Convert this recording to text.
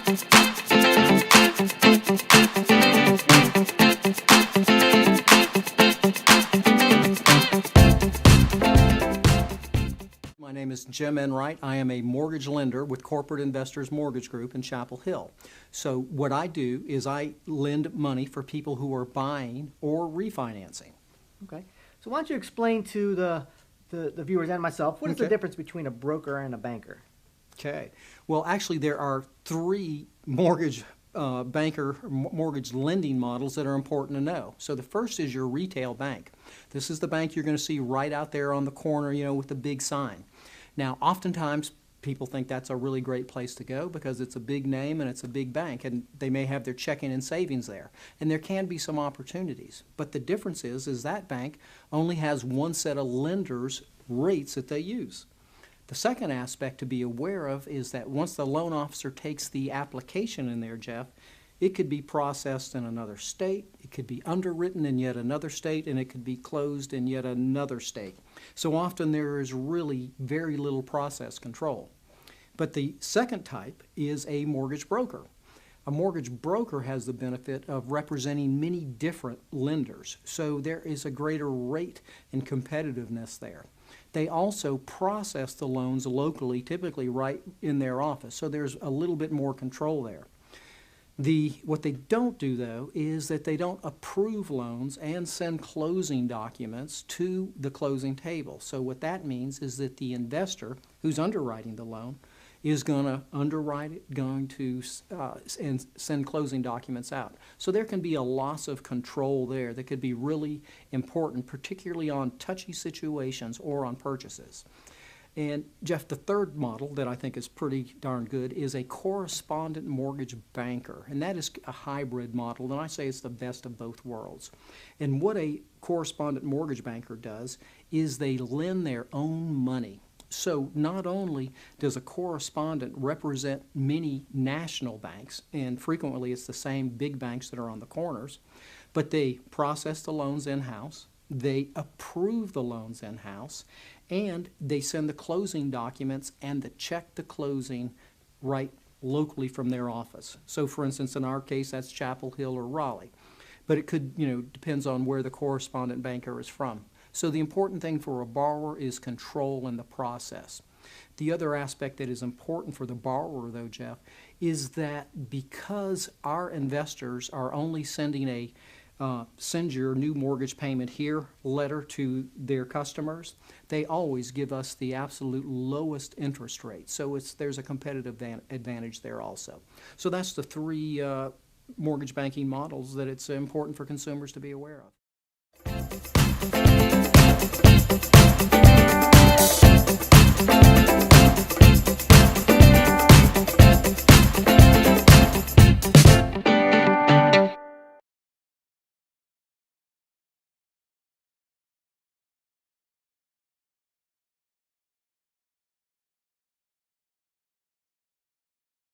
My name is Jim Enright. I am a mortgage lender with Corporate Investors Mortgage Group in Chapel Hill. So what I do is I lend money for people who are buying or refinancing. Okay. So why don't you explain to the viewers and myself, what is the Okay. difference between a broker and a banker? Okay. Well, actually, there are three mortgage mortgage lending models that are important to know. So the first is your retail bank. This is the bank you're going to see right out there on the corner, with the big sign. Now, oftentimes people think that's a really great place to go because it's a big name and it's a big bank, and they may have their checking and savings there. And there can be some opportunities. But the difference is that bank only has one set of lenders' rates that they use. The second aspect to be aware of is that once the loan officer takes the application in there, Jeff, it could be processed in another state, it could be underwritten in yet another state, and it could be closed in yet another state. So often there is really very little process control. But the second type is a mortgage broker. A mortgage broker has the benefit of representing many different lenders, so there is a greater rate and competitiveness there. They also process the loans locally, typically right in their office, so there's a little bit more control there. What they don't do, though, is that they don't approve loans and send closing documents to the closing table. So what that means is that the investor who's underwriting the loan is going to underwrite it, and send closing documents out. So there can be a loss of control there that could be really important, particularly on touchy situations or on purchases. And Jeff, the third model that I think is pretty darn good is a correspondent mortgage banker, and that is a hybrid model, and I say it's the best of both worlds. And what a correspondent mortgage banker does is they lend their own money. So not only does a correspondent represent many national banks, and frequently it's the same big banks that are on the corners, but they process the loans in-house, they approve the loans in-house, and they send the closing documents and the check to closing right locally from their office. So for instance, in our case, that's Chapel Hill or Raleigh. But it could, depends on where the correspondent banker is from. So the important thing for a borrower is control in the process. The other aspect that is important for the borrower, though, Jeff, is that because our investors are only sending a send your new mortgage payment here letter to their customers, they always give us the absolute lowest interest rate. So there's a competitive advantage there also. So that's the three mortgage banking models that it's important for consumers to be aware of.